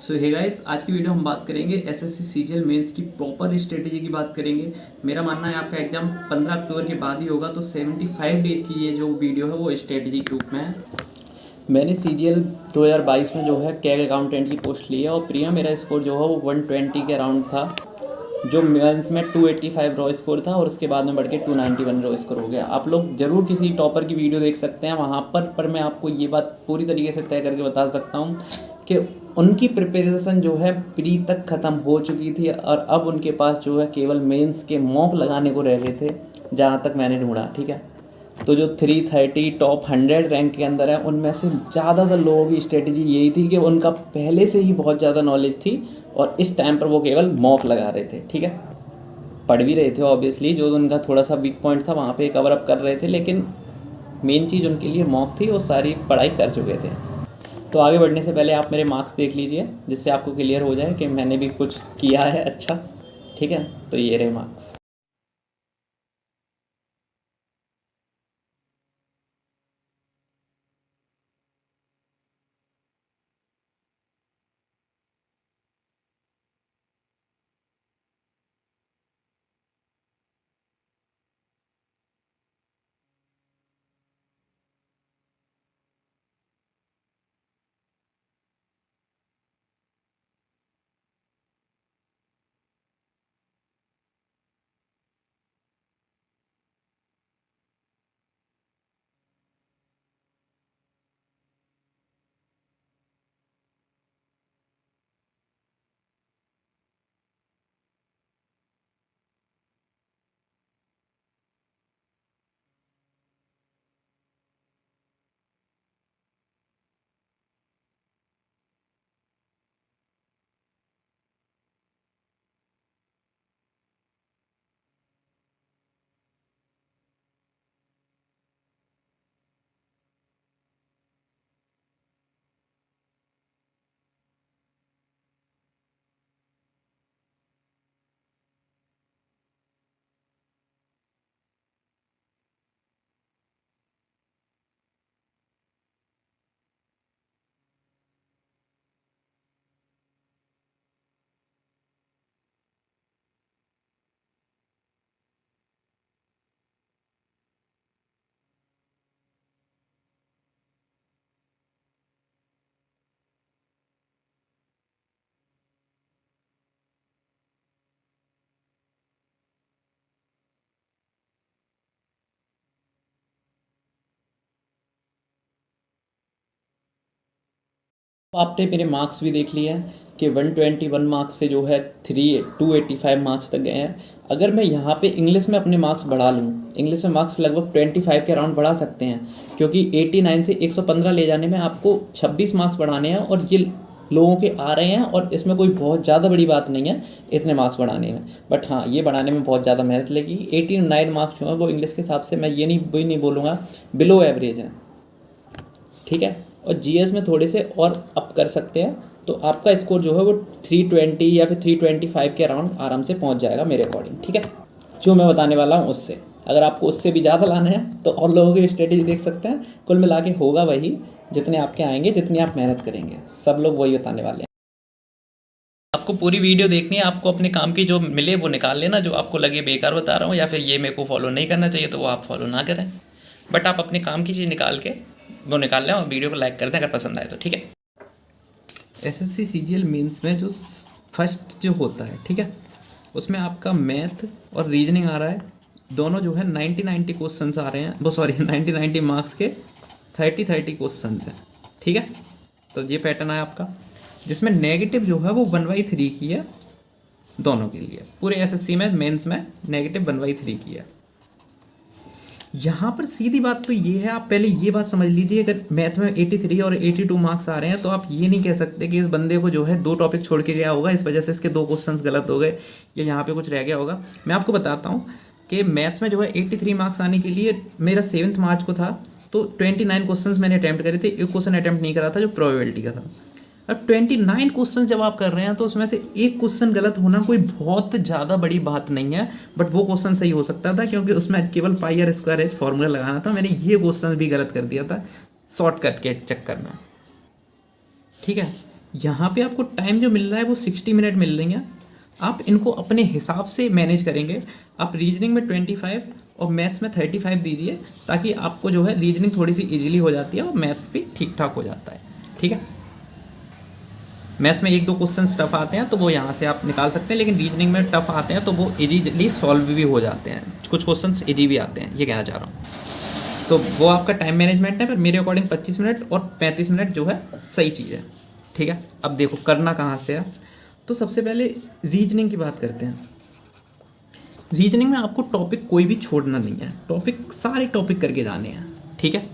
सो hey guys, आज की video हम बात करेंगे एसएससी सीजीएल मेंस की प्रॉपर स्ट्रेटेजी की बात करेंगे। मेरा मानना है आपका एग्जाम 15 अक्टूबर के बाद ही होगा, तो 75 डेज की ये जो वीडियो है वो स्ट्रेटेजी के रूप में है। मैंने सीजीएल 2022 में जो है कैग अकाउंटेंट की पोस्ट ली है और प्रिया मेरा स्कोर जो है वो 120 के अराउंड था। जो मेंस में 285 रॉ स्कोर था और उसके बाद में बढ़ के 291 रॉ स्कोर हो गया। आप लोग ज़रूर किसी टॉपर की वीडियो देख सकते हैं वहाँ पर मैं आपको ये बात पूरी तरीके से तय करके बता सकता हूँ कि उनकी प्रिपरेशन जो है प्री तक ख़त्म हो चुकी थी और अब उनके पास जो है केवल मेंस के मॉक लगाने को रह गए थे, जहाँ तक मैंने ढूंढा। ठीक है, तो जो 330 टॉप 100 रैंक के अंदर है उनमें से ज़्यादातर लोगों की स्ट्रेटेजी यही थी कि उनका पहले से ही बहुत ज़्यादा नॉलेज थी और इस टाइम पर वो केवल मॉक लगा रहे थे। ठीक है, पढ़ भी रहे थे ऑब्वियसली, जो उनका थोड़ा सा वीक पॉइंट था वहाँ पे कवर अप कर रहे थे, लेकिन मेन चीज़ उनके लिए मॉक थी, वो सारी पढ़ाई कर चुके थे। तो आगे बढ़ने से पहले आप मेरे मार्क्स देख लीजिए, जिससे आपको क्लियर हो जाए कि मैंने भी कुछ किया है अच्छा। ठीक है, तो ये रहे मार्क्स। आपने मेरे मार्क्स भी देख लिए हैं कि 121 मार्क्स से जो है 285 मार्क्स तक गए हैं। अगर मैं यहाँ पे इंग्लिश में अपने मार्क्स बढ़ा लूँ, इंग्लिश में मार्क्स लगभग 25 के अराउंड बढ़ा सकते हैं, क्योंकि 89 से 115 ले जाने में आपको 26 मार्क्स बढ़ाने हैं और ये लोगों के आ रहे हैं और इसमें कोई बहुत ज़्यादा बड़ी बात नहीं है इतने मार्क्स बढ़ाने में। बट हाँ, ये बढ़ाने में बहुत ज़्यादा मेहनत लगेगी। 89 मार्क्स जो है वो इंग्लिश के हिसाब से मैं ये नहीं बोलूँगा बिलो एवरेज है। ठीक है, और जीएस में थोड़े से और अप कर सकते हैं, तो आपका स्कोर जो है वो 320 या फिर 325 के अराउंड आराम से पहुंच जाएगा मेरे अकॉर्डिंग। ठीक है, जो मैं बताने वाला हूँ उससे। अगर आपको उससे भी ज़्यादा लाना है तो और लोगों की स्ट्रेटेजी देख सकते हैं। कुल मिला के होगा वही, जितने आपके आएंगे, जितनी आप मेहनत करेंगे, सब लोग वही बताने वाले हैं। आपको पूरी वीडियो देखनी है, आपको अपने काम की जो मिले वो निकाल लेना, जो आपको लगे बेकार बता रहा हूँ या फिर ये मेरे को फॉलो नहीं करना चाहिए तो वो आप फॉलो ना करें। बट आप अपने काम की चीज़ निकाल के वो निकाल लें और वीडियो को लाइक कर दें अगर पसंद आए तो। ठीक है, एसएससी सीजीएल मेंस में जो फर्स्ट जो होता है, ठीक है, उसमें आपका मैथ और रीजनिंग आ रहा है। दोनों जो है 90 क्वेश्चंस आ रहे हैं, वो सॉरी 90 मार्क्स के 30 क्वेश्चंस हैं। ठीक है, तो ये पैटर्न है आपका, जिसमें नेगेटिव जो है वो 1/3 की है दोनों के लिए। पूरे एसएससी में मेंस में नेगेटिव 1/3 की है। यहाँ पर सीधी बात तो ये है, आप पहले ये बात समझ लीजिए, अगर मैथ में 83 और 82 मार्क्स आ रहे हैं तो आप ये नहीं कह सकते कि इस बंदे को जो है 2 टॉपिक छोड़ के गया होगा, इस वजह से इसके 2 क्वेश्चंस गलत हो गए या यहाँ पे कुछ रह गया होगा। मैं आपको बताता हूँ कि मैथ्स में जो है 83 मार्क्स आने के लिए मेरा 7 मार्च को था, तो 29 क्वेश्चन मैंने अटैम्प्ट करे थे, एक क्वेश्चन अटैम्प्ट नहीं करा था जो प्रोबेबिलिटी का था। अब 29 क्वेश्चन जब आप कर रहे हैं तो उसमें से एक क्वेश्चन गलत होना कोई बहुत ज़्यादा बड़ी बात नहीं है, बट वो क्वेश्चन सही हो सकता था क्योंकि उसमें केवल पाई आर स्क्वायर एच फॉर्मूला लगाना था। मैंने ये क्वेश्चन भी गलत कर दिया था शॉर्टकट के चक्कर में। ठीक है, यहाँ पे आपको टाइम जो मिल रहा है वो 60 मिनट मिल रही हैं। आप इनको अपने हिसाब से मैनेज करेंगे। आप रीजनिंग में 25 और मैथ्स में 35 दीजिए, ताकि आपको जो है रीजनिंग थोड़ी सी इजीली हो जाती है और मैथ्स भी ठीक ठाक हो जाता है। ठीक है, मैथ्स में एक दो क्वेश्चन टफ आते हैं तो वो यहाँ से आप निकाल सकते हैं, लेकिन रीजनिंग में टफ आते हैं तो वो इजीली सॉल्व भी हो जाते हैं, कुछ क्वेश्चन इजी भी आते हैं, ये कहना चाह रहा हूँ। तो वो आपका टाइम मैनेजमेंट है, पर मेरे अकॉर्डिंग 25 मिनट और 35 मिनट जो है सही चीज़ है। ठीक है, अब देखो करना कहाँ से है। तो सबसे पहले रीजनिंग की बात करते हैं। रीजनिंग में आपको टॉपिक कोई भी छोड़ना नहीं है, टॉपिक सारे टॉपिक करके जाने हैं। ठीक है,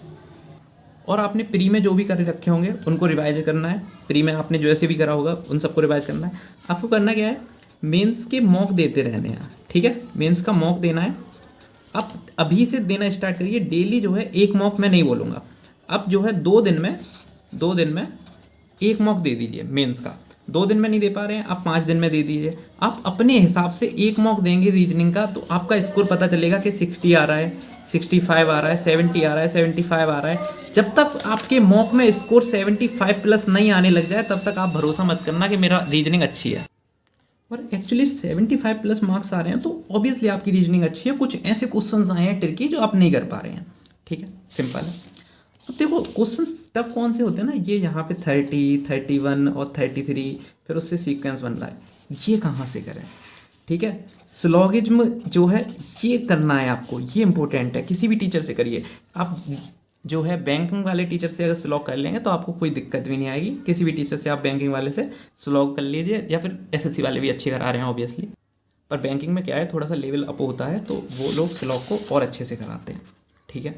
और आपने प्री में जो भी कर रखे होंगे उनको रिवाइज करना है। प्री में आपने जो ऐसे भी करा होगा उन सबको रिवाइज करना है। आपको करना क्या है, मेंस के मॉक देते रहने हैं। ठीक है, मेंस का मॉक देना है। आप अभी से देना स्टार्ट करिए। डेली जो है एक मॉक मैं नहीं बोलूँगा, अब जो है 2 दिन में एक मॉक दे दीजिए मेंस का। 2 दिन में नहीं दे पा रहे हैं आप 5 दिन में दे दीजिए। आप अपने हिसाब से एक मॉक देंगे रीजनिंग का, तो आपका स्कोर पता चलेगा कि 60 आ रहा है, 65 आ रहा है, 70 आ रहा है, 75 आ रहा है। जब तक आपके मॉक में स्कोर 75 प्लस नहीं आने लग जाए तब तक आप भरोसा मत करना कि मेरा रीजनिंग अच्छी है। और एक्चुअली 75 प्लस मार्क्स आ रहे हैं तो ऑब्वियसली आपकी रीजनिंग अच्छी है। कुछ ऐसे क्वेश्चन आए हैं ट्रिकी जो आप नहीं कर पा रहे हैं। ठीक है, सिंपल है। अब देखो क्वेश्चन टफ कौन से होते हैं ना, ये यहाँ पे 30, 31 और 33, फिर उससे सीक्वेंस बन रहा है, ये कहाँ से करें। ठीक है, स्लॉगिज्म जो है ये करना है आपको, ये इंपॉर्टेंट है। किसी भी टीचर से करिए आप, जो है बैंकिंग वाले टीचर से अगर स्लॉग कर लेंगे तो आपको कोई दिक्कत भी नहीं आएगी। किसी भी टीचर से आप बैंकिंग वाले से स्लॉग कर लीजिए, या फिर एसएससी वाले भी अच्छे करा रहे हैं ऑब्वियसली, पर बैंकिंग में क्या है थोड़ा सा लेवल अप होता है तो वो लोग स्लॉग को और अच्छे से कराते हैं। ठीक है,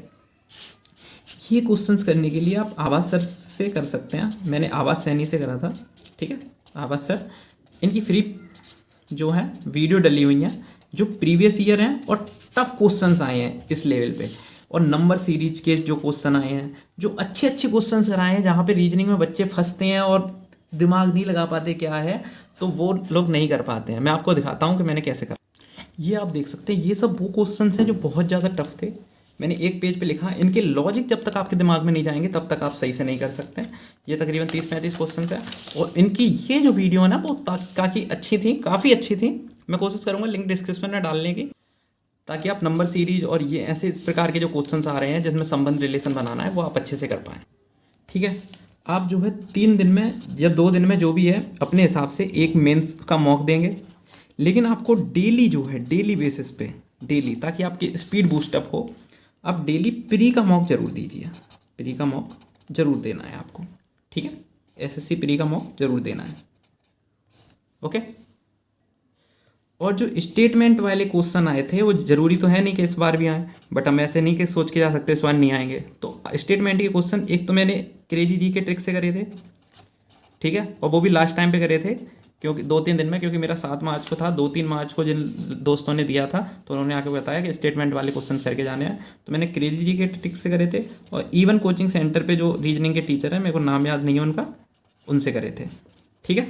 ये क्वेश्चंस करने के लिए आप आवाज़ सर से कर सकते हैं। मैंने आवाज़ सैनी से करा था। ठीक है, आवाज़ सर, इनकी फ्री जो है वीडियो डली हुई हैं, जो प्रीवियस ईयर हैं और टफ क्वेश्चंस आए हैं इस लेवल पे, और नंबर सीरीज के जो क्वेश्चन आए हैं, जो अच्छे अच्छे क्वेश्चंस कराए हैं, जहाँ पे रीजनिंग में बच्चे फंसते हैं और दिमाग नहीं लगा पाते क्या है, तो वो लोग नहीं कर पाते हैं। मैं आपको दिखाता हूँ कि मैंने कैसे करा। ये आप देख सकते हैं, ये सब वो क्वेश्चंस हैं जो बहुत ज़्यादा टफ थे। मैंने एक पेज पे लिखा, इनके लॉजिक जब तक आपके दिमाग में नहीं जाएंगे तब तक आप सही से नहीं कर सकते। ये तकरीबन 30-35 क्वेश्चन है, और इनकी ये जो वीडियो है ना वो काफ़ी अच्छी थी। मैं कोशिश करूँगा लिंक डिस्क्रिप्शन में डालने की, ताकि आप नंबर सीरीज और ये ऐसे प्रकार के जो क्वेश्चंस आ रहे हैं जिसमें संबंध रिलेशन बनाना है वो आप अच्छे से कर पाएँ। ठीक है, आप जो है 3 दिन में या 2 दिन में जो भी है अपने हिसाब से एक मेंस का मॉक देंगे, लेकिन आपको डेली जो है डेली बेसिस पे डेली, ताकि आपकी स्पीड बूस्टअप हो, आप डेली प्री का मॉक जरूर दीजिए। प्री का मॉक जरूर देना है आपको। ठीक है, एसएससी प्री का मॉक जरूर देना है। ओके, और जो स्टेटमेंट वाले क्वेश्चन आए थे वो ज़रूरी तो है नहीं कि इस बार भी आए, बट हम ऐसे नहीं कि सोच के जा सकते इस बार नहीं आएंगे। तो स्टेटमेंट के क्वेश्चन एक तो मैंने क्रेजी जी के ट्रिक से करे थे। ठीक है, और वो भी लास्ट टाइम पे करे थे, क्योंकि 2-3 दिन में, क्योंकि मेरा 7 मार्च को था, 2-3 मार्च को जिन दोस्तों ने दिया था तो उन्होंने आके बताया कि स्टेटमेंट वाले क्वेश्चन करके जाने हैं, तो मैंने क्रेजी जी के ट्रिक से करे थे। और इवन कोचिंग सेंटर पे जो रीजनिंग के टीचर हैं, मेरे को नाम याद नहीं है उनका, उनसे करे थे। ठीक है,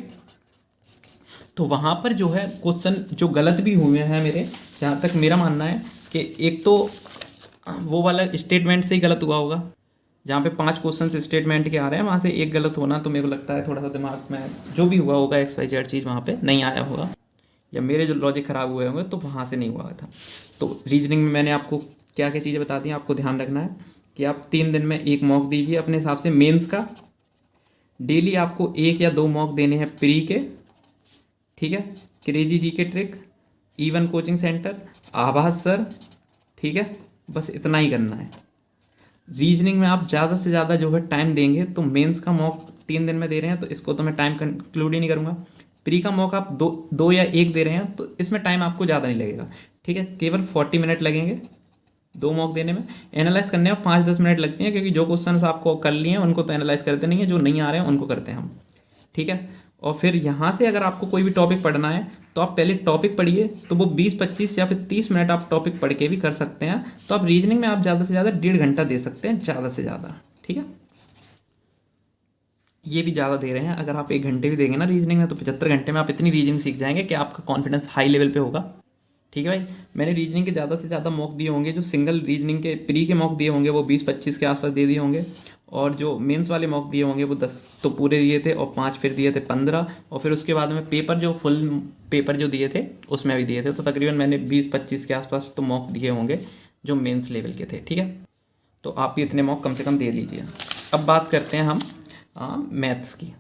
तो वहाँ पर जो है क्वेश्चन जो गलत भी हुए हैं मेरे, जहाँ तक मेरा मानना है कि एक तो वो वाला स्टेटमेंट से ही गलत हुआ होगा, जहाँ पे 5 क्वेश्चन स्टेटमेंट के आ रहे हैं वहाँ से एक गलत होना, तो मेरे को लगता है थोड़ा सा दिमाग में जो भी हुआ होगा XYZ चीज़ वहाँ पे नहीं आया होगा, या मेरे जो लॉजिक ख़राब हुए होंगे तो वहाँ से नहीं हुआ था। तो रीजनिंग में मैंने आपको क्या क्या चीज़ें बता दी, आपको ध्यान रखना है कि आप 3 दिन में एक मॉक दीजिए अपने हिसाब से मेंस का। डेली आपको 1 या 2 मॉक देने हैं प्री के। ठीक है, क्रेजी जी के ट्रिक, इवन कोचिंग सेंटर, आभास सर। ठीक है, बस इतना ही करना है। रीजनिंग में आप ज़्यादा से ज़्यादा जो है टाइम देंगे, तो मेंस का मॉक 3 दिन में दे रहे हैं तो इसको तो मैं टाइम कंक्लूड ही नहीं करूँगा। प्री का मॉक आप दो या 1 दे रहे हैं तो इसमें टाइम आपको ज़्यादा नहीं लगेगा। ठीक है, केवल 40 मिनट लगेंगे 2 मॉक देने में। एनालाइज करने में 5-10 मिनट लगती हैं, क्योंकि जो क्वेश्चन आपको कर लिए हैं उनको तो एनालाइज करते नहीं है, जो नहीं आ रहे हैं उनको करते हैं हम। ठीक है, और फिर यहाँ से अगर आपको कोई भी टॉपिक पढ़ना है तो आप पहले टॉपिक पढ़िए, तो वो 20-25 या फिर 30 मिनट आप टॉपिक पढ़ के भी कर सकते हैं। तो आप रीजनिंग में आप ज़्यादा से ज़्यादा 1.5 घंटा दे सकते हैं, ज़्यादा से ज़्यादा। ठीक है, ये भी ज़्यादा दे रहे हैं। अगर आप 1 घंटे भी देंगे ना रीजनिंग में, तो 75 घंटे में आप इतनी रीजनिंग सीख जाएंगे कि आपका कॉन्फिडेंस हाई लेवल पे होगा। ठीक है भाई। मैंने रीजनिंग के ज़्यादा से ज़्यादा मॉक दिए होंगे, जो सिंगल रीजनिंग के प्री के मॉक दिए होंगे वो 20-25 के आसपास दे दिए होंगे, और जो मेंस वाले मॉक दिए होंगे वो 10 तो पूरे दिए थे, और 5 फिर दिए थे 15, और फिर उसके बाद में पेपर जो फुल पेपर जो दिए थे उसमें भी दिए थे, तो तकरीबन मैंने 20-25 के आसपास तो मॉक दिए होंगे जो मेंस लेवल के थे। ठीक है, तो आप भी इतने मॉक कम से कम दे लीजिए। अब बात करते हैं हम मैथ्स की।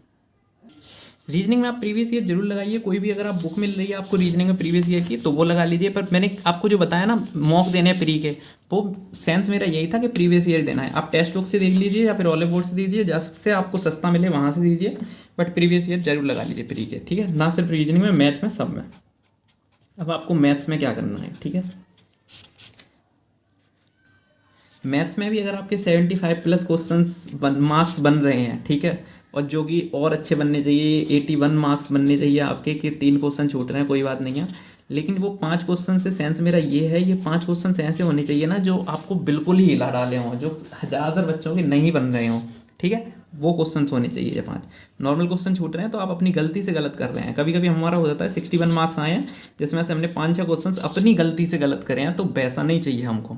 रीजनिंग में आप प्रीवियस ईयर जरूर लगाइए, कोई भी अगर आप बुक मिल रही है आपको रीजनिंग में प्रीवियस ईयर की तो वो लगा लीजिए। पर मैंने आपको जो बताया ना मॉक देने हैं प्री के, वो सेंस मेरा यही था कि प्रीवियस ईयर देना है। आप टेक्स्ट बुक से देख लीजिए या फिर ऑलिव बोर्ड से दीजिए, जिससे आपको सस्ता मिले वहाँ से दीजिए, बट प्रीवियस ईयर जरूर लगा लीजिए प्री के। ठीक है, ना सिर्फ रीजनिंग में, मैथ्स में, सब में। अब आपको मैथ्स में क्या करना है, ठीक है। मैथ्स में भी अगर आपके 75+ क्वेश्चंस मार्क्स बन रहे हैं, ठीक है, और जो कि और अच्छे बनने चाहिए, 81 मार्क्स बनने चाहिए आपके, कि 3 क्वेश्चन छूट रहे हैं, कोई बात नहीं है, लेकिन वो 5 क्वेश्चन से सेंस मेरा ये है, ये 5 क्वेश्चन ऐसे होने चाहिए ना जो आपको बिल्कुल ही हिला डाले हों, जो ज़्यादातर बच्चों के नहीं बन रहे हों। ठीक है, वो क्वेश्चन होने चाहिए ये 5। नॉर्मल क्वेश्चन छूट रहे हैं तो आप अपनी गलती से गलत कर रहे हैं। कभी कभी हमारा हो जाता है 61 मार्क्स आए हैं जिसमें से हमने 5-6 क्वेश्चन अपनी गलती से गलत करे हैं, तो वैसा नहीं चाहिए हमको।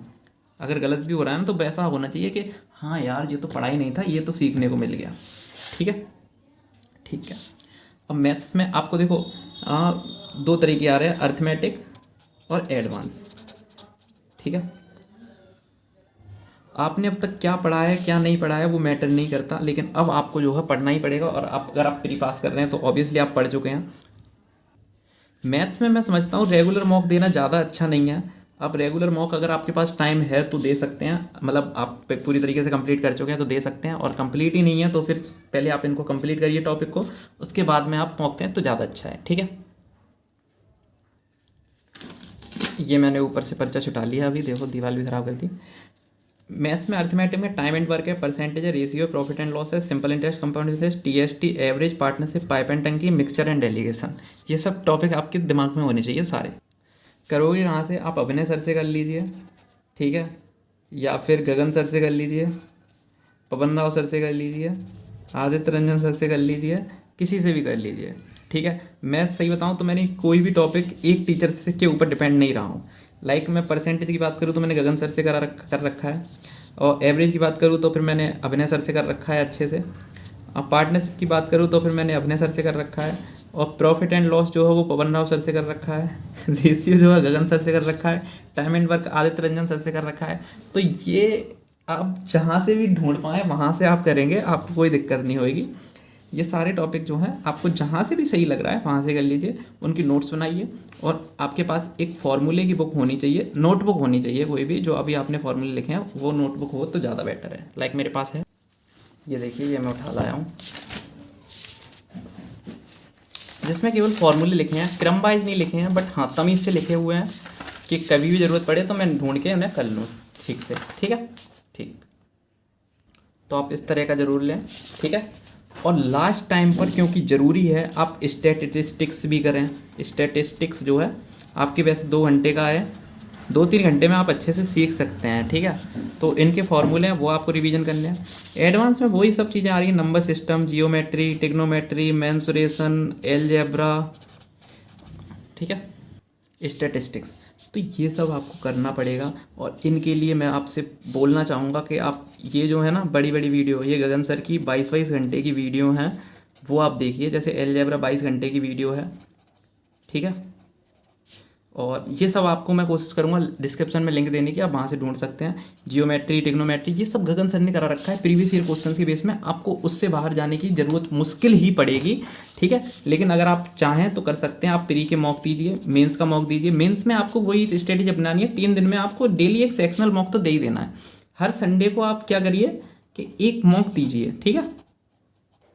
अगर गलत भी हो रहा है ना तो वैसा होना चाहिए कि हाँ यार ये तो पढ़ाई नहीं था, ये तो सीखने को मिल गया। ठीक है, ठीक है। अब मैथ्स में आपको देखो 2 तरीके आ रहे हैं, अर्थमेटिक और एडवांस। ठीक है, आपने अब तक क्या पढ़ा है क्या नहीं पढ़ा है वो मैटर नहीं करता, लेकिन अब आपको जो है पढ़ना ही पड़ेगा। और आप अगर आप प्री पास कर रहे हैं तो ऑब्वियसली आप पढ़ चुके हैं। मैथ्स में मैं समझता हूँ रेगुलर मॉक देना ज़्यादा अच्छा नहीं है। आप रेगुलर मॉक अगर आपके पास टाइम है तो दे सकते हैं, मतलब आप पूरी तरीके से कंप्लीट कर चुके हैं तो दे सकते हैं, और कंप्लीट ही नहीं है तो फिर पहले आप इनको कंप्लीट करिए टॉपिक को, उसके बाद में आप मॉक दें तो ज़्यादा अच्छा है। ठीक है, ये मैंने ऊपर से पर्चा छुटा लिया, अभी देखो दीवार भी ख़राब कर दी। मैथ्स में अर्थमेटिक में टाइम एंड वर्क है, परसेंटेज है, रेशियो, प्रॉफिट एंड लॉस है, simple interest, compound interest, TST, average, partnership, pipe and टंकी, मिक्सचर एंड डेलीगेशन। ये सब टॉपिक आपके दिमाग में होने चाहिए सारे। करोगे यहाँ से आप अभिनय सर से कर लीजिए, ठीक है, या फिर गगन सर से कर लीजिए, पवन राव सर से कर लीजिए, आदित्य रंजन सर से कर लीजिए, किसी से भी कर लीजिए। ठीक है, मैं सही बताऊँ तो मैंने कोई भी टॉपिक एक टीचर से के ऊपर डिपेंड नहीं रहा हूँ। लाइक मैं परसेंटेज की बात करूँ तो मैंने गगन सर से कर रखा है, और एवरेज की बात करूँ तो फिर मैंने अभिनय सर से कर रखा है अच्छे से, अब पार्टनरशिप की बात करूँ तो फिर मैंने अभिनय सर से कर रखा है, और प्रॉफिट एंड लॉस जो है वो पवन राव सर से कर रखा है, रेशियो जो है गगन सर से कर रखा है, time and work Aditya Ranjan sir से कर रखा है। तो ये आप जहाँ से भी ढूंढ पाएँ वहाँ से आप करेंगे, आपको कोई दिक्कत नहीं होगी। ये सारे टॉपिक जो हैं आपको जहाँ से भी सही लग रहा है वहाँ से कर लीजिए, उनकी नोट्स बनाइए, और आपके पास एक फार्मूले की बुक होनी चाहिए, नोटबुक होनी चाहिए कोई भी, जो अभी आपने फार्मूले लिखे हैं वो नोटबुक हो तो ज़्यादा बेटर है। लाइक मेरे पास है, ये देखिए, ये मैं उठा लाया हूँ, जिसमें केवल फार्मूले लिखे हैं, क्रम वाइज नहीं लिखे हैं, बट हाँ तमीज़ से लिखे हुए हैं कि कभी भी ज़रूरत पड़े तो मैं ढूंढ के उन्हें कर लूँ ठीक से। ठीक है, ठीक, तो आप इस तरह का ज़रूर लें। ठीक है, और लास्ट टाइम पर क्योंकि ज़रूरी है आप स्टैटिस्टिक्स भी करें। स्टैटिस्टिक्स जो है आपके वैसे 2 घंटे का है, 2-3 घंटे में आप अच्छे से सीख सकते हैं। ठीक है, तो इनके फॉर्मूले हैं वो आपको रिवीजन करने हैं। एडवांस में वही सब चीज़ें आ रही हैं, number system, geometry, trigonometry, mensuration, algebra, ठीक है, स्टैटिस्टिक्स, तो ये सब आपको करना पड़ेगा। और इनके लिए मैं आपसे बोलना चाहूँगा कि आप ये जो है ना बड़ी बड़ी वीडियो, ये गगन सर की 22-22 घंटे की वीडियो हैं, वो आप देखिए। जैसे एलजेब्रा 22 घंटे की वीडियो है, ठीक है, और ये सब आपको मैं कोशिश करूँगा डिस्क्रिप्शन में लिंक देने की, आप वहाँ से ढूंढ सकते हैं। जियोमेट्री, टिग्नोमेट्री, ये सब गगन सर ने करा रखा है प्रीवियस ईयर क्वेश्चन के बेस में, आपको उससे बाहर जाने की ज़रूरत मुश्किल ही पड़ेगी। ठीक है, लेकिन अगर आप चाहें तो कर सकते हैं। आप प्री के मॉक दीजिए, मेंस का मॉक दीजिए। मेंस में आपको वही स्ट्रेटेजी अपनानी है, 3 दिन में आपको डेली एक सेक्शनल मॉक तो दे ही देना है। हर संडे को आप क्या करिए कि एक मॉक दीजिए, ठीक है,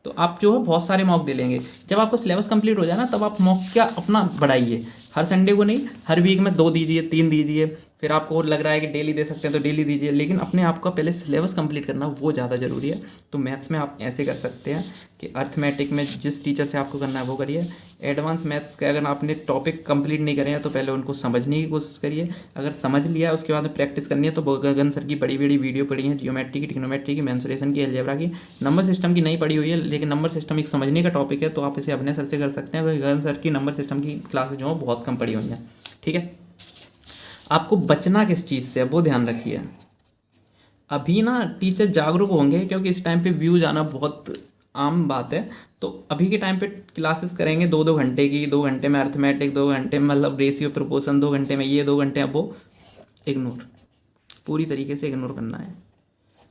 तो आप जो है बहुत सारे मॉक दे लेंगे। जब आपको सिलेबस कंप्लीट हो जाए ना तब आप मॉक क्या अपना बढ़ाइए, हर संडे को नहीं, हर वीक में 2 दीजिए, 3 दीजिए। फिर आपको लग रहा है कि डेली दे सकते हैं तो डेली दीजिए, लेकिन अपने आप का पहले सिलेबस कंप्लीट करना वो ज़्यादा ज़रूरी है। तो मैथ्स में आप ऐसे कर सकते हैं कि अर्थमेटिक में जिस टीचर से आपको करना है वो करिए। एडवांस मैथ्स के अगर आपने टॉपिक कंप्लीट नहीं करे हैं तो पहले उनको समझने की कोशिश करिए। अगर समझ लिया उसके बाद में प्रैक्टिस करनी है तो गगन सर की बड़ी बड़ी वीडियो पड़ी है, जियोमेट्री की, टिग्नोमेट्री की, मेंसुरेशन की, अलजेब्रा की। नंबर सिस्टम की नहीं पड़ी हुई है, लेकिन नंबर सिस्टम एक समझने का टॉपिक है, तो आप इसे अपने सर से कर सकते हैं, क्योंकि गगन सर की नंबर सिस्टम की क्लासेज जो बहुत कम पड़ी हुई हैं। ठीक है, आपको बचना किस चीज़ से है वो ध्यान रखिए। अभी ना टीचर जागरूक होंगे क्योंकि इस टाइम पे व्यूज आना बहुत आम बात है। तो अभी के टाइम पे क्लासेस करेंगे 2-2 घंटे की, 2 घंटे में अर्थमेटिक, 2 घंटे में मतलब रेशियो प्रोपोर्शन, 2 घंटे में ये, 2 घंटे अब वो। इग्नोर, पूरी तरीके से इग्नोर करना है।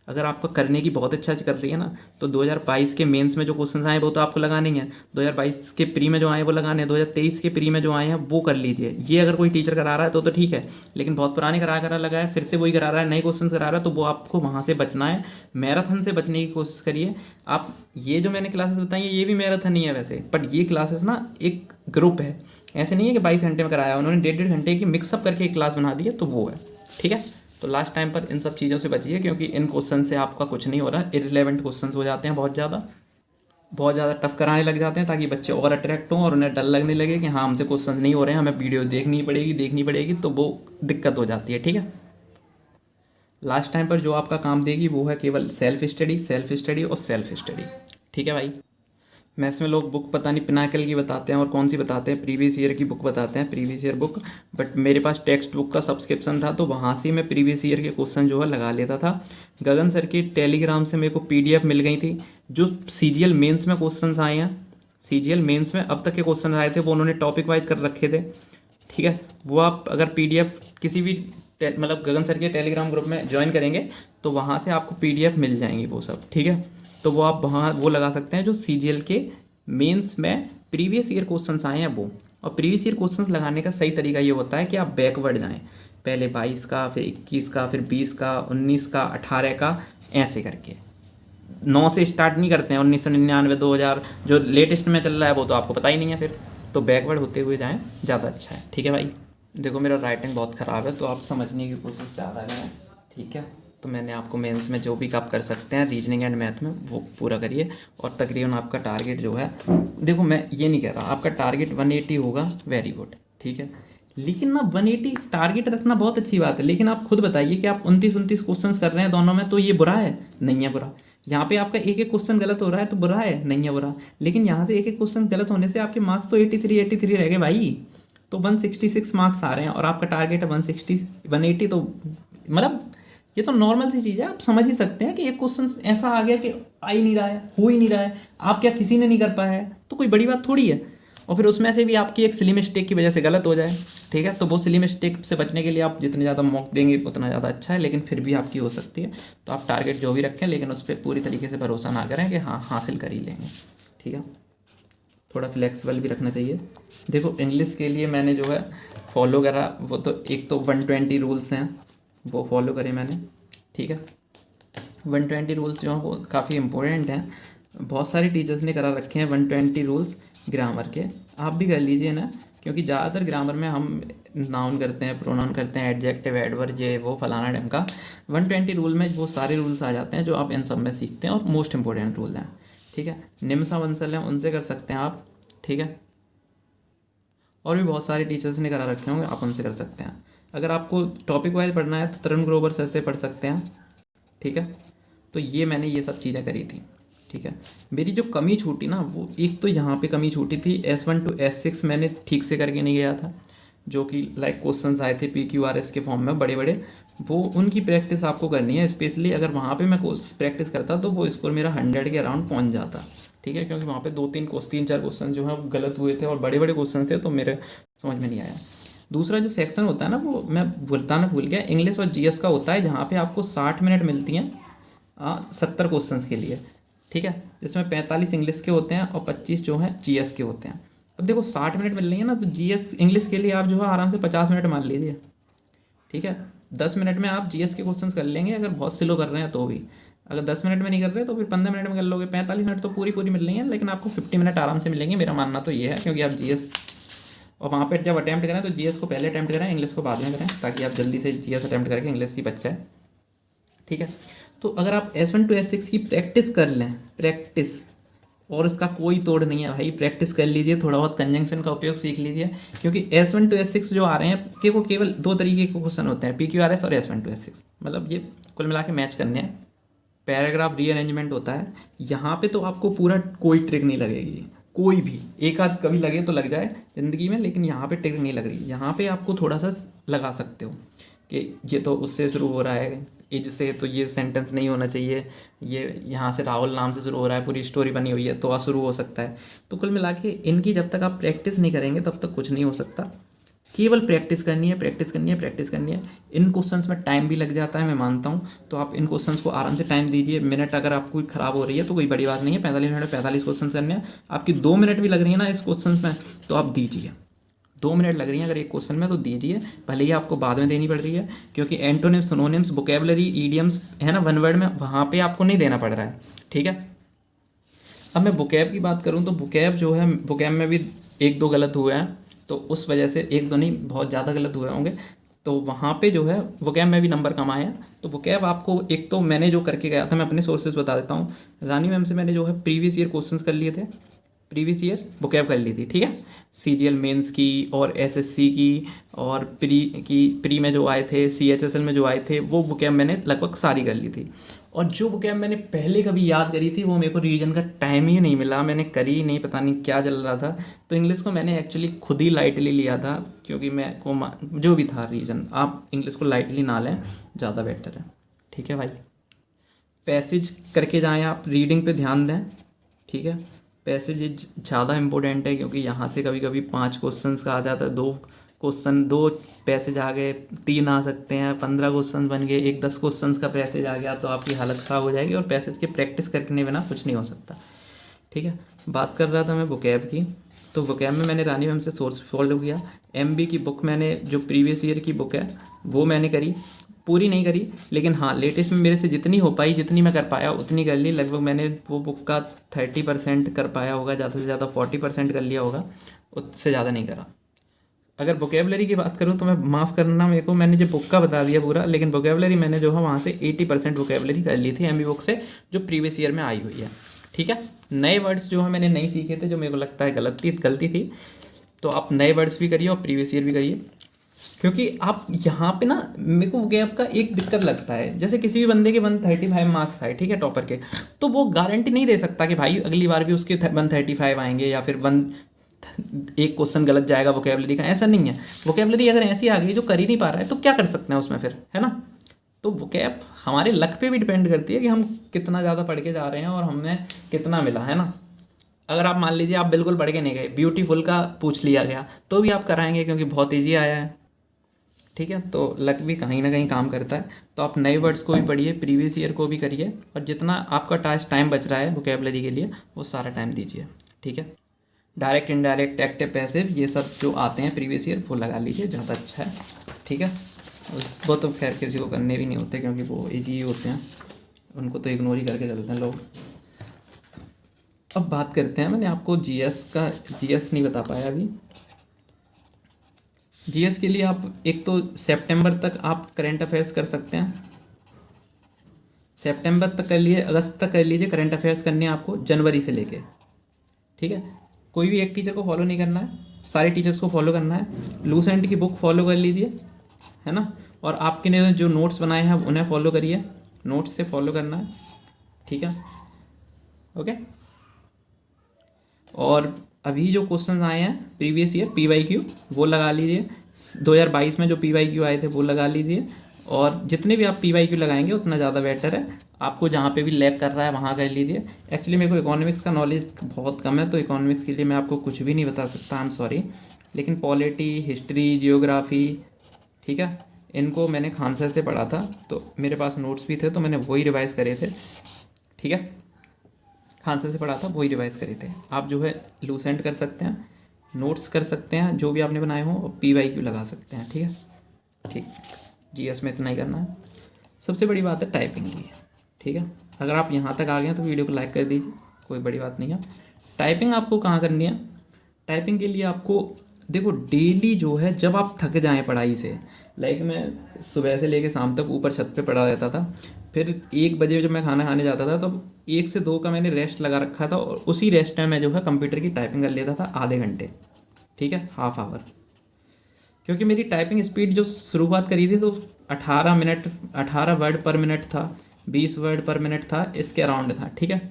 अगर आपको करने की बहुत इच्छा कर रही है ना, तो 2022 के मेंस में जो क्वेश्चंस आए वो तो आपको लगाने ही हैं, 2022 के प्री में जो आए वो लगाने हैं, 2023 के प्री में जो आए हैं वो कर लीजिए। ये अगर कोई टीचर करा रहा है तो ठीक है, लेकिन बहुत पुराने करा लगा है, फिर से वही करा रहा है, नए क्वेश्चन करा रहा है, तो वो आपको वहाँ से बचना है। मैराथन से बचने की कोशिश करिए आप। ये जो मैंने क्लासेस बताई है ये भी मैराथन ही है वैसे, बट ये क्लासेस ना एक ग्रुप है, ऐसे नहीं है कि 22 घंटे में कराया, उन्होंने 1.5-1.5 घंटे की मिक्सअप करके एक क्लास बना दी है, तो वो है। ठीक है, तो लास्ट टाइम पर इन सब चीज़ों से बचिए क्योंकि इन क्वेश्चन से आपका कुछ नहीं हो रहा, इररिलेवेंट क्वेश्चंस हो जाते हैं, बहुत ज़्यादा टफ कराने लग जाते हैं ताकि बच्चे और अट्रैक्ट हों और उन्हें डर लगने लगे कि हाँ हमसे क्वेश्चंस नहीं हो रहे हैं, हमें वीडियो देखनी पड़ेगी, तो वो दिक्कत हो जाती है। ठीक है, लास्ट टाइम पर जो आपका काम देगी वो है केवल सेल्फ स्टडी और सेल्फ स्टडी। ठीक है भाई, मैथ्स में लोग बुक पता नहीं पिनाकल की बताते हैं और कौन सी बताते हैं, प्रीवियस ईयर की बुक बताते हैं, प्रीवियस ईयर बुक। बट मेरे पास टेक्स्ट बुक का सब्सक्रिप्शन था तो वहाँ से मैं प्रीवियस ईयर के क्वेश्चन जो है लगा लेता था। गगन सर की टेलीग्राम से मेरे को पीडीएफ मिल गई थी, जो सीजीएल मेंस में क्वेश्चन आए हैं, सीजीएल मेंस में अब तक के क्वेश्चन आए थे वो उन्होंने टॉपिक वाइज कर रखे थे। ठीक है, वो आप अगर पीडीएफ किसी भी मतलब गगन सर के टेलीग्राम ग्रुप में ज्वाइन करेंगे तो वहाँ से आपको पीडीएफ मिल जाएंगी वो सब। ठीक है, तो वो आप वहाँ वो लगा सकते हैं जो सीजीएल के मेंस में प्रीवियस ईयर क्वेश्चंस आए हैं वो। और प्रीवियस ईयर क्वेश्चंस लगाने का सही तरीका ये होता है कि आप बैकवर्ड जाएं, पहले 22 का, फिर 21 का, फिर 20 का, 19 का, 18 का, ऐसे करके। 9 से स्टार्ट नहीं करते हैं, 1999, 2000 जो लेटेस्ट में चल रहा है वो तो आपको पता ही नहीं है, फिर तो बैकवर्ड होते हुए जाएँ, ज़्यादा अच्छा है। ठीक है भाई, देखो मेरा राइटिंग बहुत ख़राब है तो आप समझने की कोशिश ज़्यादा करें। ठीक है, तो मैंने आपको मेंस में जो भी आप कर सकते हैं रीजनिंग एंड मैथ में वो पूरा करिए। और तकरीबन आपका टारगेट जो है, देखो मैं ये नहीं कह रहा आपका टारगेट 180 होगा, वेरी गुड। ठीक है, लेकिन ना 180 टारगेट रखना बहुत अच्छी बात है, लेकिन आप खुद बताइए कि आप 29 क्वेश्चन कर रहे हैं दोनों में, तो ये बुरा है? नहीं है बुरा। यहाँ पे आपका एक एक क्वेश्चन गलत हो रहा है तो बुरा है? नहीं है बुरा। लेकिन यहाँ से एक एक क्वेश्चन गलत होने से आपके मार्क्स तो 83 रह गए भाई, तो 166 मार्क्स आ रहे हैं और आपका टारगेट है 180, तो मतलब ये तो नॉर्मल सी चीज़ है। आप समझ ही सकते हैं कि एक क्वेश्चन ऐसा आ गया कि आ ही नहीं रहा है, हो ही नहीं रहा है, आप क्या किसी ने नहीं कर पाया है, तो कोई बड़ी बात थोड़ी है। और फिर उसमें से भी आपकी एक सिली मिस्टेक की वजह से गलत हो जाए, ठीक है, तो वो सिली मिस्टेक से बचने के लिए आप जितने ज़्यादा मॉक देंगे उतना ज़्यादा अच्छा है, लेकिन फिर भी आपकी हो सकती है। तो आप टारगेट जो भी रखें लेकिन उस पर पूरी तरीके से भरोसा ना करें कि हाँ हासिल कर ही लेंगे। ठीक है, थोड़ा फ्लेक्सिबल भी रखना चाहिए। देखो इंग्लिश के लिए मैंने जो है फॉलो करा वो तो एक तो 120 रूल्स हैं वो फॉलो करे मैंने। ठीक है, 120 रूल्स जो हैं वो काफ़ी इंपॉर्टेंट हैं, बहुत सारे टीचर्स ने करा रखे हैं 120 रूल्स ग्रामर के, आप भी कर लीजिए ना, क्योंकि ज़्यादातर ग्रामर में हम नाउन करते हैं, प्रोनाउन करते हैं, एडजेक्टिव, एडवर्ब, ये वो फलाना ढंग का। 120 रूल में वो सारे रूल्स आ जाते हैं जो आप इन सब में सीखते हैं और मोस्ट इंपॉर्टेंट रूल हैं। ठीक है, निम्सा वंसल हैं उनसे कर सकते हैं आप। ठीक है, और भी बहुत सारे टीचर्स ने करा रखे होंगे, आप उनसे कर सकते हैं। अगर आपको टॉपिक वाइज पढ़ना है तो तरुण ग्रोवर सर से पढ़ सकते हैं। ठीक है, तो ये मैंने ये सब चीज़ें करी थी। ठीक है, मेरी जो कमी छूटी ना वो एक तो यहाँ पे कमी छूटी थी, S1 to S6 मैंने ठीक से करके नहीं गया था, जो कि लाइक क्वेश्चंस आए थे PQRS के फॉर्म में बड़े बड़े, वो उनकी प्रैक्टिस आपको करनी है। स्पेशली अगर वहाँ पे मैं प्रैक्टिस करता तो वो स्कोर मेरा 100 के अराउंड पहुँच जाता। ठीक है, क्योंकि वहाँ पे 3-4 क्वेश्चन जो हैं गलत हुए थे और बड़े बड़े क्वेश्चन थे तो मेरे समझ में नहीं आया। दूसरा जो सेक्शन होता है ना वो मैं बताना भूल गया, इंग्लिश और GS का होता है, जहाँ पे आपको 60 मिनट मिलती हैं 70 क्वेश्चंस के लिए। ठीक है, जिसमें 45 इंग्लिश के होते हैं और 25 जो हैं GS के होते हैं। अब देखो 60 मिनट मिल रही है ना, तो GS इंग्लिश के लिए आप जो है आराम से 50 मिनट मान लीजिए। ठीक है, 10 मिनट में आप GS के क्वेश्चंस कर लेंगे अगर बहुत स्लो कर रहे हैं तो भी। अगर 10 मिनट में नहीं कर रहे तो फिर 15 मिनट में कर लोगे। 45 मिनट तो पूरी मिल रही है, लेकिन आपको 50 मिनट आराम से मिलेंगे, मेरा मानना तो ये है, क्योंकि आप GS और वहाँ पर जब अटैम्प्ट करें तो GS को पहले अटैम्प्ट करें, इंग्लिश को बाद में करें, ताकि आप जल्दी से GS अटैम्प्ट करके इंग्लिश की बच जाए। ठीक है, तो अगर आप S1 to S6 की प्रैक्टिस कर लें, प्रैक्टिस, और इसका कोई तोड़ नहीं है भाई, प्रैक्टिस कर लीजिए, थोड़ा बहुत कंजंक्शन का उपयोग सीख लीजिए, क्योंकि S1 to S6 जो आ रहे हैं कि वो केवल 2 तरीके के क्वेश्चन होते हैं, PQRS और S1 to S6, मतलब ये कुल मिला के मैच करने हैं। पैराग्राफ रीअरेंजमेंट होता है, यहाँ पे तो आपको पूरा कोई ट्रिक नहीं लगेगी, कोई भी एक आध कभी लगे तो लग जाए ज़िंदगी में, लेकिन यहाँ पे टिक नहीं लग रही। यहाँ पे आपको थोड़ा सा लगा सकते हो कि ये तो उससे शुरू हो रहा है, इज से, तो ये सेंटेंस नहीं होना चाहिए, ये यहाँ से राहुल नाम से शुरू हो रहा है, पूरी स्टोरी बनी हुई है तो आ शुरू हो सकता है। तो कुल मिला के इनकी जब तक आप प्रैक्टिस नहीं करेंगे तब तक कुछ नहीं हो सकता। केवल प्रैक्टिस करनी है, प्रैक्टिस करनी है, प्रैक्टिस करनी है। इन क्वेश्चंस में टाइम भी लग जाता है, मैं मानता हूँ, तो आप इन क्वेश्चंस को आराम से टाइम दीजिए। मिनट अगर आपको ख़राब हो रही है तो कोई बड़ी बात नहीं है, 45 मिनट में 45 क्वेश्चन करने हैं। आपकी 2 मिनट भी लग रही है ना इस क्वेश्चन में तो आप दीजिए, 2 मिनट लग रही हैं अगर एक क्वेश्चन में तो दीजिए, भले ही आपको बाद में देनी पड़ रही है, क्योंकि एंटोनिम्स, सिनोनिम्स, वोकैबुलरी, ईडियम्स है ना वन वर्ड में, वहाँ पे आपको नहीं देना पड़ रहा है, ठीक है। अब मैं वोकैब की बात करूँ तो वोकैब जो है, वोकैब में भी 1-2 गलत हुए हैं, तो उस वजह से 1-2 नहीं, बहुत ज़्यादा गलत हुए होंगे, तो वहाँ पे जो है वोकैब में भी नंबर कम आए हैं। तो वोकैब आपको, एक तो मैंने जो करके गया था, मैं अपने सोर्सेज बता देता हूँ। रानी मैम से मैंने जो है प्रीवियस ईयर क्वेश्चंस कर लिए थे, प्रीवियस ईयर वोकैब कर ली थी, ठीक है। सीजीएल मेंस की और एसएससी की और प्री में जो आए थे, सीएचएसएल में जो आए थे, वो वोकैब मैंने लगभग सारी कर ली थी। और जो वोकैब मैंने पहले कभी याद करी थी वो मेरे को रिवीजन का टाइम ही नहीं मिला, मैंने करी ही नहीं, पता नहीं क्या चल रहा था। तो इंग्लिश को मैंने एक्चुअली खुद ही लाइटली लिया था, क्योंकि मैं को जो भी था रीजन, आप इंग्लिश को लाइटली ना लें, ज़्यादा बेटर है, ठीक है भाई। पैसेज करके जाएँ आप, रीडिंग पे ध्यान दें, ठीक है। पैसेज ज़्यादा इंपॉर्टेंट है, क्योंकि यहाँ से कभी कभी 5 क्वेश्चंस का आ जाता है, 2 पैसेज आ गए, 3 आ सकते हैं, 15 क्वेश्चन बन गए, 10 क्वेश्चंस का पैसेज आ गया तो आपकी हालत ख़राब हो जाएगी, और पैसेज की प्रैक्टिस करने बिना कुछ नहीं हो सकता, ठीक है। बात कर रहा था मैं वोकैब की, तो वोकैब में मैंने रानी मैम से सोर्स फॉलो किया। एमबी की बुक मैंने, जो प्रीवियस ईयर की बुक है वो मैंने करी, पूरी नहीं करी, लेकिन हाँ लेटेस्ट में मेरे से जितनी हो पाई, जितनी मैं कर पाया उतनी कर ली। लगभग मैंने वो बुक का 30% कर पाया होगा, ज़्यादा से ज़्यादा 40% कर लिया होगा, उससे ज़्यादा नहीं करा। अगर वोकेबलरी की बात करूँ तो मैं, माफ़ करना मेरे को, मैंने जो बुक का बता दिया पूरा, लेकिन वोकेबलरी मैंने जो है वहाँ से 80% वोकेबलरी कर ली थी एमबी बुक से, जो प्रीवियस ईयर में आई हुई है, ठीक है। नए वर्ड्स जो है मैंने नहीं सीखे थे, जो मेरे को लगता है गलती थी, तो आप नए वर्ड्स भी करिए और प्रीवियस ईयर भी करिए। क्योंकि आप यहाँ पे ना, मेरे को गैप का एक दिक्कत लगता है, जैसे किसी भी बंदे के 135 मार्क्स आए, ठीक है, टॉपर के, तो वो गारंटी नहीं दे सकता कि भाई अगली बार भी उसके 135 आएंगे, या फिर एक क्वेश्चन गलत जाएगा वोकेबलरी का, ऐसा नहीं है। वोकेबलरी अगर ऐसी आ गई जो कर ही नहीं पा रहा है तो क्या कर सकते हैं उसमें फिर, है ना। तो वोकैब हमारे लक पे भी डिपेंड करती है कि हम कितना ज़्यादा पढ़ के जा रहे हैं और हमें कितना मिला, है ना। अगर आप मान लीजिए आप बिल्कुल पढ़ के नहीं गए, ब्यूटीफुल का पूछ लिया गया तो भी आप कराएंगे, क्योंकि बहुत ईजी आया है, ठीक है। तो लक भी कहीं ना कहीं काम करता है। तो आप नए वर्ड्स को भी पढ़िए, प्रीवियस ईयर को भी करिए, और जितना आपका टाइम बच रहा है वोकेबलरी के लिए वो सारा टाइम दीजिए, ठीक है। डायरेक्ट, इनडायरेक्ट, एक्टिव, पैसिव, ये सब जो आते हैं प्रीवियस ईयर वो लगा लीजिए, ज़्यादा अच्छा है, ठीक है। वो तो खैर किसी को करने भी नहीं होते, क्योंकि वो इजी ही होते हैं, उनको तो इग्नोर ही करके चलते हैं लोग। अब बात करते हैं, मैंने आपको जीएस नहीं बता पाया अभी। जीएस के लिए आप एक तो सितंबर तक आप करंट अफेयर्स कर सकते हैं, सितंबर तक कर लिए, अगस्त तक कर लीजिए। करंट अफेयर्स करने हैं आपको जनवरी से लेके, ठीक है। कोई भी एक टीचर को फॉलो नहीं करना है, सारे टीचर्स को फॉलो करना है। लूसेंट की बुक फॉलो कर लीजिए, है ना। और आपके ने जो नोट्स बनाए हैं उन्हें फॉलो करिए, नोट्स से फॉलो करना है, ठीक है, ओके। और अभी जो क्वेश्चंस आए हैं प्रीवियस ईयर पीवाईक्यू वो लगा लीजिए, 2022 में जो पीवाईक्यू आए थे वो लगा लीजिए, और जितने भी आप पीवाईक्यू लगाएंगे उतना ज़्यादा बेटर है। आपको जहाँ पे भी लैग कर रहा है वहाँ कर लीजिए। एक्चुअली मेरे को इकोनॉमिक्स का नॉलेज बहुत कम है, तो इकोनॉमिक्स के लिए मैं आपको कुछ भी नहीं बता सकता, आई एम सॉरी। लेकिन पॉलिटी, हिस्ट्री, जियोग्राफी, ठीक है, इनको मैंने खान सर से पढ़ा था, तो मेरे पास नोट्स भी थे, तो मैंने वही रिवाइज़ करे थे, ठीक है। खान सर से पढ़ा था वही रिवाइज़ करे थे। आप जो है लूसेंट कर सकते हैं, नोट्स कर सकते हैं जो भी आपने बनाए हों, और पीवाईक्यू लगा सकते हैं, ठीक है, ठीक। जीएस में इतना ही करना है। सबसे बड़ी बात है टाइपिंग की, ठीक है। अगर आप यहाँ तक आ गए हैं तो वीडियो को लाइक कर दीजिए, कोई बड़ी बात नहीं है। टाइपिंग आपको कहाँ करनी है? टाइपिंग के लिए आपको देखो, डेली जो है जब आप थक जाएं पढ़ाई से, लाइक मैं सुबह से लेके शाम तक ऊपर छत पे पढ़ा रहता था, फिर 1 बजे जब मैं खाना खाने जाता था तब 1 से 2 का मैंने रेस्ट लगा रखा था, और उसी रेस्ट में मैं जो है कंप्यूटर की टाइपिंग कर लेता था आधे घंटे, ठीक है, हाफ आवर। क्योंकि मेरी टाइपिंग स्पीड जो शुरुआत करी थी तो 18 वर्ड पर मिनट था, 20 वर्ड पर मिनट था, इसके अराउंड था, ठीक है।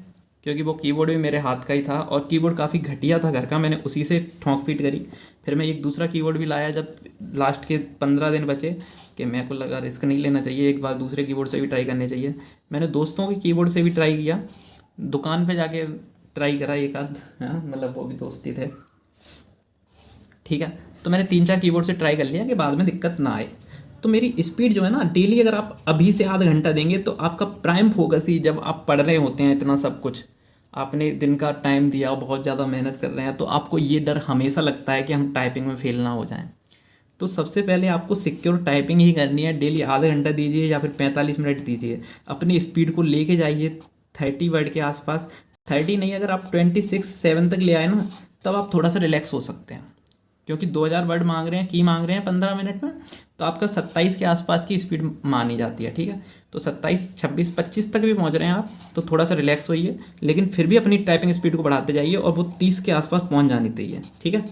क्योंकि वो कीबोर्ड भी मेरे हाथ का ही था और कीबोर्ड काफ़ी घटिया था घर का, मैंने उसी से ठोंक पीट करी। फिर मैं एक दूसरा कीबोर्ड भी लाया जब लास्ट के 15 दिन बचे, कि मेरे को लगा रिस्क नहीं लेना चाहिए, एक बार दूसरे कीबोर्ड से भी ट्राई करने चाहिए। मैंने दोस्तों के कीबोर्ड से भी ट्राई किया, दुकान पे जाके ट्राई करा एक आध, हाँ मतलब वो भी दोस्ती थे, ठीक है। तो मैंने 3-4 कीबोर्ड से ट्राई कर लिया कि बाद में दिक्कत ना आए। तो मेरी स्पीड जो है ना, डेली अगर आप अभी से आधा घंटा देंगे तो आपका प्राइम फोकस ही, जब आप पढ़ रहे होते हैं इतना सब कुछ, आपने दिन का टाइम दिया, बहुत ज़्यादा मेहनत कर रहे हैं, तो आपको ये डर हमेशा लगता है कि हम टाइपिंग में फेल ना हो जाएं। तो सबसे पहले आपको सिक्योर टाइपिंग ही करनी है। डेली आधा घंटा दीजिए या फिर 45 मिनट दीजिए, अपनी स्पीड को लेके जाइए 30 वर्ड के आसपास। 30 नहीं, अगर आप 26-7 तक ले आए ना, तब आप थोड़ा सा रिलैक्स हो सकते हैं, क्योंकि 2000 वर्ड मांग रहे हैं, की मांग रहे हैं 15 मिनट में, तो आपका 27 के आसपास की स्पीड मानी जाती है, ठीक है। तो 27, 26, 25 तक भी पहुंच रहे हैं आप, तो थोड़ा सा रिलैक्स होइए, लेकिन फिर भी अपनी टाइपिंग स्पीड को बढ़ाते जाइए और वो 30 के आसपास पहुंच जानी चाहिए, ठीक है।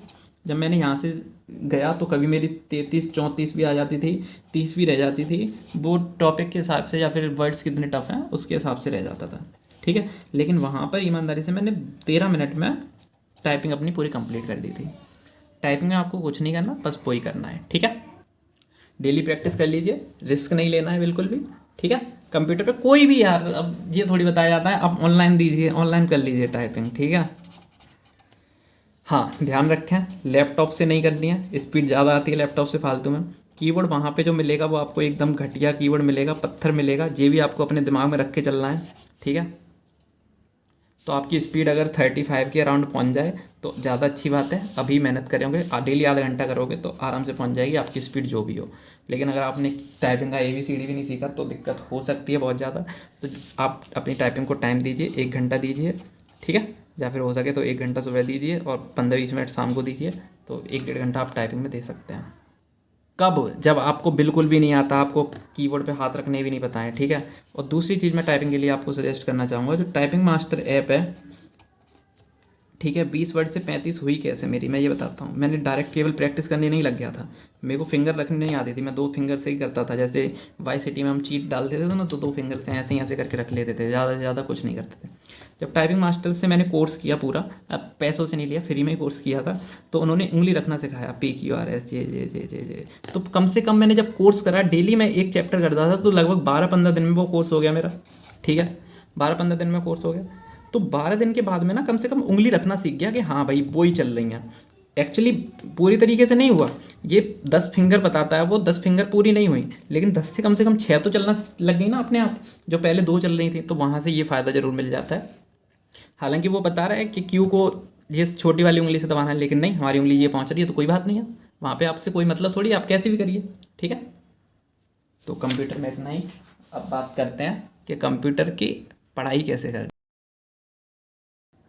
जब मैंने यहाँ से गया तो कभी मेरी 33-34 भी आ जाती थी, 30 भी रह जाती थी, वो टॉपिक के हिसाब से या फिर वर्ड्स कितने टफ हैं उसके हिसाब से रह जाता था, ठीक है। लेकिन वहाँ पर ईमानदारी से मैंने 13 मिनट में टाइपिंग अपनी पूरी कंप्लीट कर दी थी। टाइपिंग में आपको कुछ नहीं करना, बस वही करना है, ठीक है। डेली प्रैक्टिस कर लीजिए, रिस्क नहीं लेना है बिल्कुल भी, ठीक है। कंप्यूटर पे कोई भी यार, अब ये थोड़ी बताया जाता है आप ऑनलाइन दीजिए, ऑनलाइन कर लीजिए टाइपिंग, ठीक है। हाँ, ध्यान रखें लैपटॉप से नहीं करनी है, स्पीड ज़्यादा आती है लैपटॉप से फालतू में। कीबोर्ड वहाँ पे जो मिलेगा वो आपको एकदम घटिया कीबोर्ड मिलेगा, पत्थर मिलेगा, ये भी आपको अपने दिमाग में रख के चलना है, ठीक है। तो आपकी स्पीड अगर 35 के अराउंड पहुंच जाए तो ज़्यादा अच्छी बात है। अभी मेहनत करोगे, डेली आधा घंटा करोगे तो आराम से पहुंच जाएगी आपकी स्पीड जो भी हो। लेकिन अगर आपने टाइपिंग का ABCD भी नहीं सीखा तो दिक्कत हो सकती है बहुत ज़्यादा। तो आप अपनी टाइपिंग को टाइम दीजिए, 1 घंटा दीजिए, ठीक है। या फिर हो सके तो 1 घंटा सुबह दीजिए और 15-20 मिनट शाम को दीजिए, तो 1-1.5 घंटा आप टाइपिंग में दे सकते हैं। कब? जब आपको बिल्कुल भी नहीं आता, आपको कीबोर्ड पे हाथ रखने भी नहीं पता है, ठीक है। और दूसरी चीज़ मैं टाइपिंग के लिए आपको सजेस्ट करना चाहूँगा, जो टाइपिंग मास्टर ऐप है, ठीक है। 20 वर्ड से 35 हुई कैसे मेरी, मैं ये बताता हूँ। मैंने डायरेक्ट केवल प्रैक्टिस करने नहीं लग गया था, मेरे को फिंगर रखनी नहीं आती थी, मैं 2 फिंगर से ही करता था। जैसे YCT में हम चीट डाल देते थे ना, तो 2 फिंगर से ऐसे ही ऐसे करके रख लेते थे, ज़्यादा से ज़्यादा कुछ नहीं करते थे। जब टाइपिंग मास्टर से मैंने कोर्स किया पूरा, अब पैसों से नहीं लिया, फ्री में ही कोर्स किया था, तो उन्होंने उंगली रखना सिखाया, PQRS जे। तो कम से कम मैंने जब कोर्स करा, डेली मैं 1 चैप्टर करता था, तो लगभग 12-15 दिन में वो कोर्स हो गया मेरा, ठीक है। 12-15 दिन में कोर्स हो गया, तो 12 दिन के बाद में ना कम से कम उंगली रखना सीख गया कि हाँ भाई वो ही चल रही हैं। एक्चुअली पूरी तरीके से नहीं हुआ, ये 10 फिंगर बताता है, वो 10 फिंगर पूरी नहीं हुई, लेकिन 10 से कम 6 तो चलना लग गई ना अपने आप, जो पहले 2 चल रही थी। तो वहाँ से ये फ़ायदा ज़रूर मिल जाता है। हालांकि वो बता रहा है कि क्यू को ये छोटी वाली उंगली से दबाना है, लेकिन नहीं, हमारी उंगली ये पहुँच रही है तो कोई बात नहीं है, वहाँ पर आपसे कोई मतलब थोड़ी, आप कैसे भी करिए, ठीक है। तो कंप्यूटर में इतना ही। अब बात करते हैं कि कंप्यूटर की पढ़ाई कैसे करें।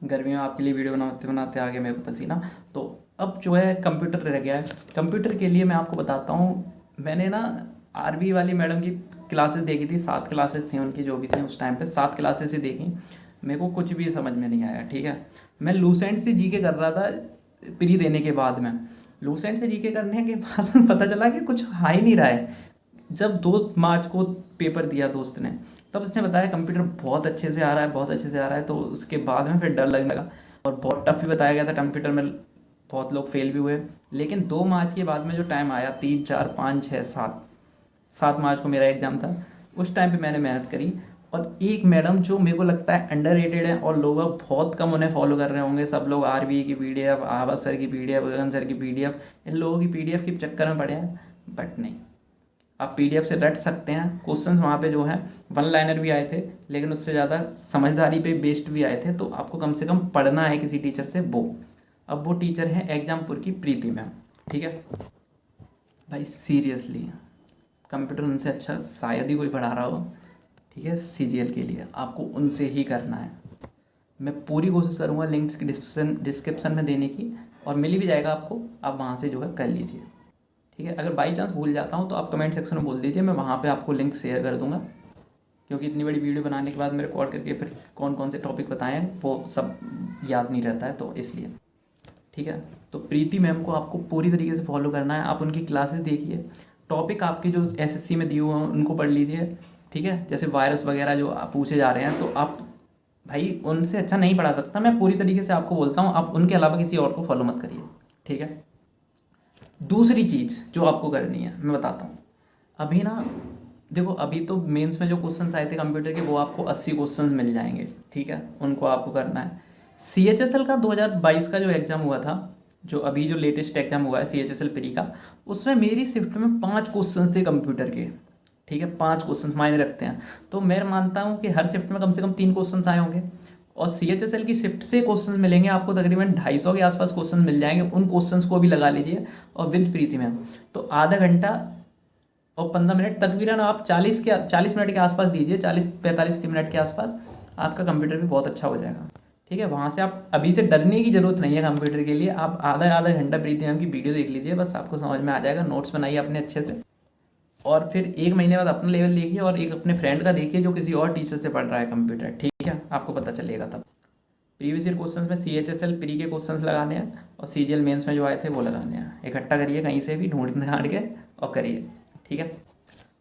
गर्मियों में आपके लिए वीडियो बनाते बनाते आगे मेरे को पसीना। तो अब जो है कंप्यूटर रह गया है। कंप्यूटर के लिए मैं आपको बताता हूँ, मैंने ना RB वाली मैडम की क्लासेस देखी थी, 7 क्लासेस थी उनकी जो भी थी उस टाइम पे, 7 क्लासेस ही देखी, मेरे को कुछ भी समझ में नहीं आया, ठीक है। मैं लूसेंट से जीके कर रहा था प्री देने के बाद में, लूसेंट से जीके करने के बाद पता चला कि कुछ आ ही नहीं रहा है। जब 2 मार्च को पेपर दिया दोस्त ने, तब उसने बताया कंप्यूटर बहुत अच्छे से आ रहा है, बहुत अच्छे से आ रहा है। तो उसके बाद में फिर डर लगने लगा, और बहुत टफ भी बताया गया था कंप्यूटर में, बहुत लोग फेल भी हुए। लेकिन 2 मार्च के बाद में जो टाइम आया, 3, 4, 5, 6, 7 मार्च को मेरा एग्ज़ाम था, उस टाइम पे मैंने मेहनत करी। और एक मैडम जो मेरे को लगता है अंडररेटेड है और लोग बहुत कम उन्हें फॉलो कर रहे होंगे, सब लोग RBI की PDF, आवाज सर की PDF, गगन सर की PDF, इन लोगों की PDF के चक्कर में पड़े हैं। बट नहीं, आप PDF से रट सकते हैं क्वेश्चंस, वहाँ पे जो है 1 लाइनर भी आए थे, लेकिन उससे ज़्यादा समझदारी पे बेस्ड भी आए थे। तो आपको कम से कम पढ़ना है किसी टीचर से, वो अब वो टीचर हैं एग्जामपुर की प्रीति मैम, ठीक है। भाई सीरियसली कंप्यूटर उनसे अच्छा शायद ही कोई पढ़ा रहा हो, ठीक है। CGL के लिए आपको उनसे ही करना है। मैं पूरी कोशिश करूँगा लिंक्स की डिस्क्रिप्शन में देने की, और मिल भी जाएगा आपको, आप वहाँ से जो है कर लीजिए, ठीक है। अगर बाई चांस भूल जाता हूँ तो आप कमेंट सेक्शन में बोल दीजिए, मैं वहाँ पे आपको लिंक शेयर कर दूँगा, क्योंकि इतनी बड़ी वीडियो बनाने के बाद मैं रिकॉर्ड करके फिर कौन कौन से टॉपिक बताएं वो सब याद नहीं रहता है, तो इसलिए, ठीक है। तो प्रीति मैम को आपको पूरी तरीके से फॉलो करना है, आप उनकी क्लासेस देखिए, टॉपिक आपके जो SSC में दिए हुए हैं उनको पढ़ लीजिए, ठीक है। जैसे वायरस वगैरह जो पूछे जा रहे हैं, तो आप भाई उनसे अच्छा नहीं पढ़ा सकता, मैं पूरी तरीके से आपको बोलता हूँ, आप उनके अलावा किसी और को फॉलो मत करिए, ठीक है। दूसरी चीज़ जो आपको करनी है मैं बताता हूँ। अभी ना देखो, अभी तो मेंस में जो क्वेश्चंस आए थे कंप्यूटर के वो आपको 80 क्वेश्चंस मिल जाएंगे, ठीक है, उनको आपको करना है। CHSL का 2022 का जो एग्ज़ाम हुआ था, जो अभी जो लेटेस्ट एग्ज़ाम हुआ है CHSL प्री का, उसमें मेरी शिफ्ट में 5 क्वेश्चंस थे कंप्यूटर के, ठीक है, 5 क्वेश्चंस मायने रखते हैं। तो मैं मानता हूँ कि हर शिफ्ट में कम से कम 3 क्वेश्चंस आए होंगे, और CHSL की शिफ्ट से क्वेश्चंस मिलेंगे आपको तकरीबन 250 के आसपास क्वेश्चंस मिल जाएंगे, उन क्वेश्चंस को भी लगा लीजिए, और विद प्रीति मैम। तो आधा घंटा और 15 मिनट, तकरीबन आप 40 मिनट के आसपास दीजिए, 40-45 के मिनट के आसपास, आपका कंप्यूटर भी बहुत अच्छा हो जाएगा, ठीक है। वहाँ से आप अभी से डरने की ज़रूरत नहीं है कंप्यूटर के लिए, आप आधा आधा घंटा प्रीति मैम की वीडियो देख लीजिए, बस आपको समझ में आ जाएगा। नोट्स बनाइए अपने अच्छे से, और फिर 1 महीने बाद अपना लेवल देखिए, और एक अपने फ्रेंड का देखिए जो किसी और टीचर से पढ़ रहा है कंप्यूटर, ठीक है, आपको पता चलेगा तब। प्रीवियस ईयर क्वेश्चंस में CHSL प्री के क्वेश्चंस लगाने हैं, और CGL मेंस में जो आए थे वो लगाने हैं, इकट्ठा करिए कहीं से भी ढूंढ ढांड के और करिए, ठीक है।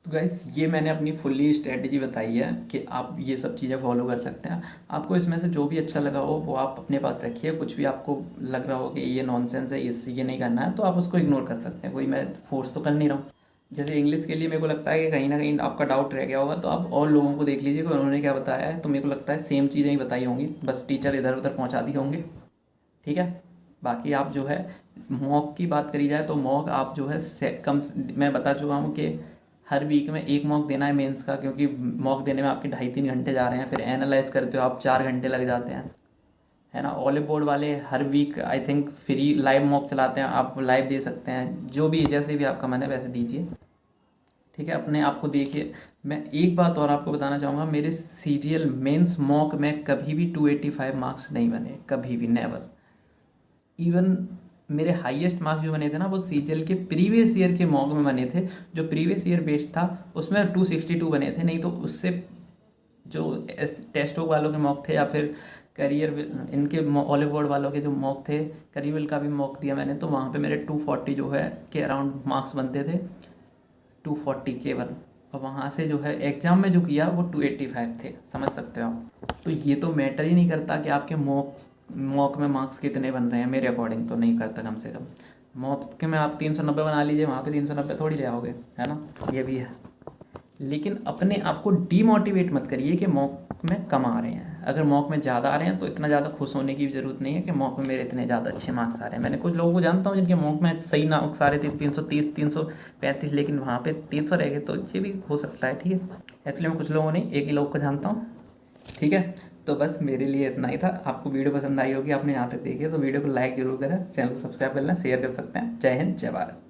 तो गाइस ये मैंने अपनी फुल्ली स्ट्रेटजी बताई है कि आप ये सब चीज़ें फॉलो कर सकते हैं। आपको इसमें से जो भी अच्छा लगा हो वो आप अपने पास रखिए, कुछ भी आपको लग रहा हो कि ये नॉनसेंस है, इससे ये नहीं करना है, तो आप उसको इग्नोर कर सकते हैं, कोई मैं फोर्स तो कर नहीं रहा हूँ। जैसे इंग्लिश के लिए मेरे को लगता है कि कहीं ना कहीं आपका डाउट रह गया होगा, तो आप और लोगों को देख लीजिए कि उन्होंने क्या बताया है, तो मेरे को लगता है सेम चीज़ें ही बताई होंगी, बस टीचर इधर उधर पहुँचा दी होंगे, ठीक है। बाकी आप जो है मॉक की बात करी जाए तो मॉक आप जो है कम, मैं बता चुका हूँ कि हर वीक में एक मॉक देना है मेंस का, क्योंकि मॉक देने में आपके 2.5-3 घंटे जा रहे हैं, फिर एनालाइज करते हो आप 4 घंटे लग जाते हैं, है ना। ऑलिव बोर्ड वाले हर week I think free live mock चलाते हैं, आप लाइव दे सकते हैं, जो भी जैसे भी आपका मन है वैसे दीजिए, ठीक है, अपने आप को देखिए। मैं एक बात और आपको बताना चाहूँगा, मेरे CGL मेंस मॉक में कभी भी 285 मार्क्स नहीं बने, कभी भी, नेवर। इवन मेरे हाईएस्ट मार्क्स जो बने थे ना वो CGL के प्रीवियस ईयर के मॉक में बने थे, जो प्रीवियस ईयर बेस्ड था उसमें 262 बने थे, नहीं तो उससे जो टेस्ट बुक वालों के मॉक थे, या फिर करियर इनके ऑलिव बोर्ड वालों के जो मॉक थे, करियर का भी मॉक दिया मैंने, तो वहाँ पे मेरे 240 जो है के अराउंड मार्क्स बनते थे, 240 केवल। और वहाँ से जो है एग्ज़ाम में जो किया वो 285 थे, समझ सकते हो आप। तो ये तो मैटर ही नहीं करता कि आपके मॉक में मार्क्स कितने बन रहे हैं, मेरे अकॉर्डिंग तो नहीं करता। कम से कम मॉक के में आप 390 बना लीजिए, वहाँ पे 390 थोड़ी ले आओगे, है ना, ये भी है। लेकिन अपने आप को डीमोटिवेट मत करिए कि मॉक में कम आ रहे हैं। अगर मॉक में ज़्यादा आ रहे हैं तो इतना ज़्यादा खुश होने की भी ज़रूरत नहीं है कि मॉक में मेरे इतने ज़्यादा अच्छे मार्क्स आ रहे हैं। मैंने कुछ लोगों को जानता हूँ जिनके मॉक में सही मार्क्स आ रहे थे 330 335, लेकिन वहाँ पे 300 रह गए, तो ये भी हो सकता है, ठीक है। एक्चुअली मैं कुछ लोगों नहीं, एक ही लोग को जानता हूँ, ठीक है। तो बस मेरे लिए इतना ही था। आपको वीडियो पसंद आई होगी, आपने यहाँ तक देखी है, तो वीडियो को लाइक जरूर करें, चैनल को सब्सक्राइब करना, शेयर कर सकते हैं। जय हिंद, जय भारत।